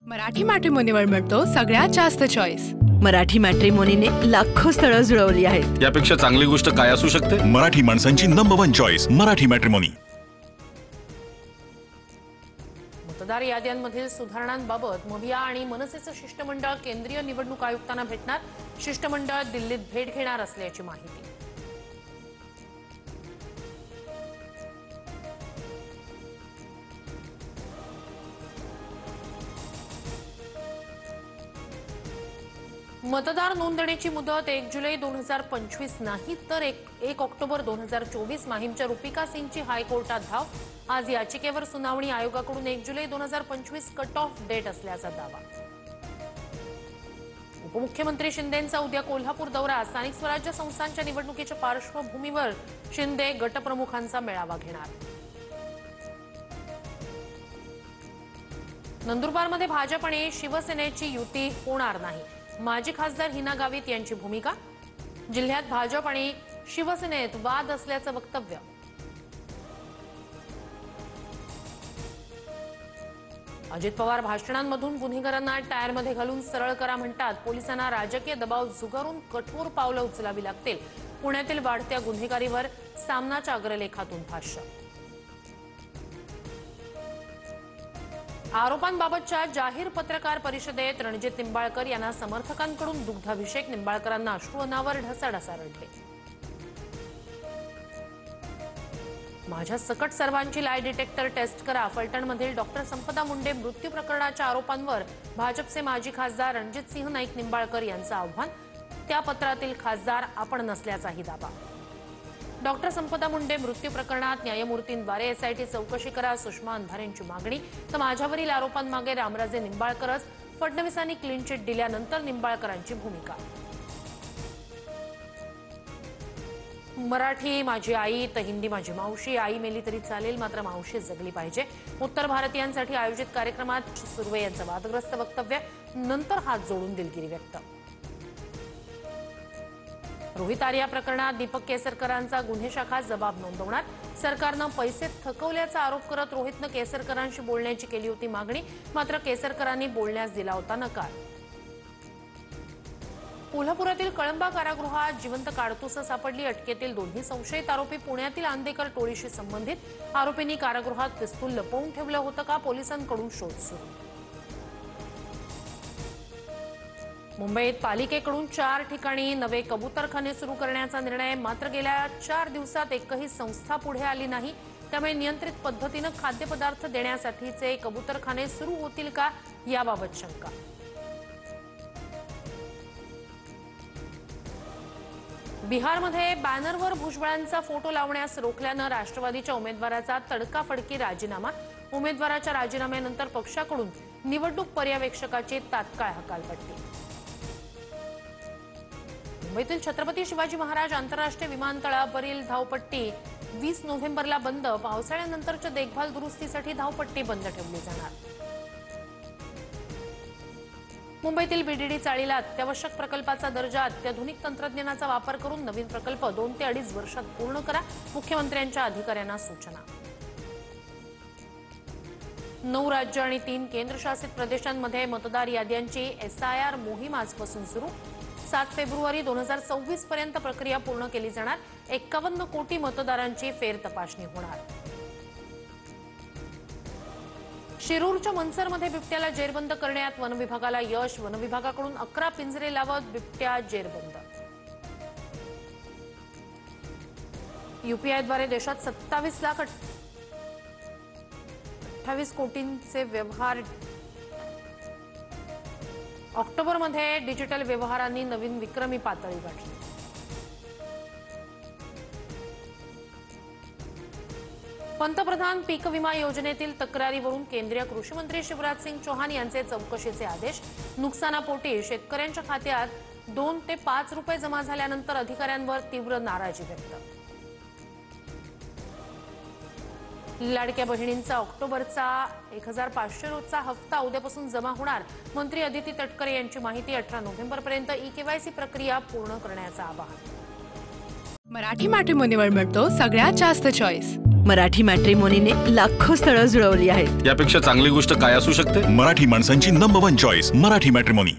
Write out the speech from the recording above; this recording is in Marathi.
मराठी मॅट्रिमोनीवर मिळतो सगळ्यात जास्त चॉईस। मराठी मॅट्रिमोनीने लाखो स्थळं जुळवली आहेत। यापेक्षा चांगली गोष्ट काय असू शकते? मराठी माणसांची नंबर 1 चॉईस मराठी मॅट्रिमोनी। मतदार याद्यांमधील सुधारणांबाबत मविया आणि मनसेचं शिष्टमंडळ केंद्रीय निवडणूक आयुक्तांना भेटणार। शिष्टमंडळ दिल्लीत भेट घेणार असल्याची माहिती। मतदार नोंदणीची मुदत 1 जुलै 2025 नाही तर 1 ऑक्टोबर 2024 माहीमच्या रुपिका सिंगची हायकोर्टात धाव। आज याचिकेवर सुनावणी। आयोगाकडून 1 जुलै 2025 कट ऑफ डेट असल्याचा दावा। उपमुख्यमंत्री शिंदेंचा उद्या कोल्हापूर दौरा। स्थानिक स्वराज्य संस्थांच्या निवडणुकीच्या पार्श्वभूमीवर शिंदे गटप्रमुखांचा मेळावा घेणार। नंदुरबारमध्ये भाजप आणि शिवसेनेची युती होणार नाही। माजी खासदार हिना गावित यांची भूमिका। जिल्ह्यात भाजप आणि शिवसेनेत वाद असल्याचं वक्तव्य। अजित पवार भाषणांमधून गुन्हेगारांना टायरमध्ये घालून सरळ करा म्हणतात। पोलिसांना राजकीय दबाव झुगारून कठोर पावलं उचलावी लागतील। पुण्यातील वाढत्या गुन्हेगारीवर सामनाच्या अग्रलेखातून भाष्य। आरोपांबाबतच्या जाहीर पत्रकार परिषदेत रणजित निंबाळकर यांना समर्थकांकडून दुग्धाभिषेक। निंबाळकरांना अश्रू अनावर ढसाढसा रडले। माझ्या सकट सर्वांची लाय डिटेक्टर टेस्ट करा। फलटणमधील डॉक्टर संपदा मुंडे मृत्यू प्रकरणाच्या आरोपांवर भाजपचे माजी खासदार रणजितसिंह नाईक निंबाळकर यांचं आव्हान। त्या पत्रातील खासदार आपण नसल्याचाही दावा। डॉक्टर संपदा मुंडे मृत्यू प्रकरणात न्यायमूर्तींद्वारे एसआयटी चौकशी करा। सुषमा अंधारेंची मागणी। तर माझ्यावरील आरोपांमागे रामराजे निंबाळकरच। फडणवीसांनी क्लीन चिट दिल्यानंतर निंबाळकरांची भूमिका। मराठी माझी आई तर हिंदी माझी मावशी। आई मेली तरी चालेल मात्र मावशी जगली पाहिजे। उत्तर भारतीयांसाठी आयोजित कार्यक्रमात सुर्वे यांचं वादग्रस्त वक्तव्य। नंतर हात जोडून दिलगिरी व्यक्त। रोहित आर्या प्रकरणात दीपक केसरकरांचा गुन्हे शाखा जबाब नोंदवणार। सरकारनं पैसे थकवल्याचा आरोप करत रोहितनं केसरकरांशी बोलण्याची केली होती मागणी। मात्र केसरकरांनी बोलण्यास दिला होता नकार। कोल्हापुरातील कळंबा कारागृहात जिवंत काडतुसं सापडली। अटकेतील दोन्ही संशयित आरोपी पुण्यातील आंदेकर टोळीशी संबंधित। आरोपींनी कारागृहात पिस्तूल लपवून ठेवलं होतं का? पोलिसांकडून शोध सुरू। मुंबईत पालिकेकडून 4 ठिकाणी नवे कबूतरखाने सुरू करण्याचा निर्णय। मात्र गेल्या 4 दिवसात एकही संस्था पुढे आली नाही। त्यामुळे नियंत्रित पद्धतीनं खाद्यपदार्थ देण्यासाठीचे कबूतरखाने सुरू होतील का याबाबत शंका। बिहारमध्ये बॅनरवर भुजबळांचा फोटो लावण्यास रोखल्यानं राष्ट्रवादीच्या उमेदवाराचा तडकाफडकी राजीनामा। उमेदवाराच्या राजीनाम्यानंतर पक्षाकडून निवडणूक पर्यवेक्षकाची तात्काळ हकालपट्टी। मुंबईतील छत्रपती शिवाजी महाराज आंतरराष्ट्रीय विमानतळावरील धावपट्टी 20 नोव्हेंबरला बंद। पावसाळ्यानंतरच्या देखभाल दुरुस्तीसाठी धावपट्टी बंद ठेवली जाणार। मुंबईतील बीडीडी चाळीला अत्यावश्यक प्रकल्पाचा दर्जा। अत्याधुनिक तंत्रज्ञानाचा वापर करून नवीन प्रकल्प 2 ते 2.5 वर्षात पूर्ण करा। मुख्यमंत्र्यांच्या अधिकाऱ्यांना सूचना। 9 राज्य आणि 3 केंद्रशासित प्रदेशांमध्ये मतदार याद्यांची SIR मोहीम आजपासून सुरू। 7 फेब्रुवारी 2026 पर्यंत प्रक्रिया पूर्ण केली जाणार। 51 कोटी मतदारांची फेर तपासणी होणार। शिरूरच्या मनसरमध्ये बिबट्याला जेरबंद करण्यात वन विभागाला यश। वन विभागाकडून 11 पिंजरे लावत बिबट्या जेरबंद। UPIद्वारे देशात 27,28 कोटींचे व्यवहार। ऑक्टोबरमध्ये डिजिटल व्यवहारांनी नवीन विक्रमी पातळी गाठली। पंतप्रधान पीक विमा योजनेतील तक्रारीवरून केंद्रीय कृषी मंत्री शिवराज सिंग चौहान यांचे चौकशीचे आदेश। नुकसानापोटी शेतकऱ्यांच्या खात्यात 2 ते 5 रुपये जमा झाल्यानंतर अधिकाऱ्यांवर तीव्र नाराजी व्यक्त। लाडक्या बहिणींचा ऑक्टोबरचा 1500 रोजचा हप्ता उद्यापासून जमा होणार। मंत्री अदिती तटकरे यांची माहिती। 18 नोव्हेंबरपर्यंत EKYC प्रक्रिया पूर्ण करण्याचं आवाहन। मराठी मॅट्रिमोनीवर मिळतो सगळ्यात जास्त चॉईस। मराठी मॅट्रिमोनीने लाखो स्थळं जुळवली आहेत. यापेक्षा चांगली गोष्ट काय असू शकते? मराठी माणसांची number one choice Marathi matrimony.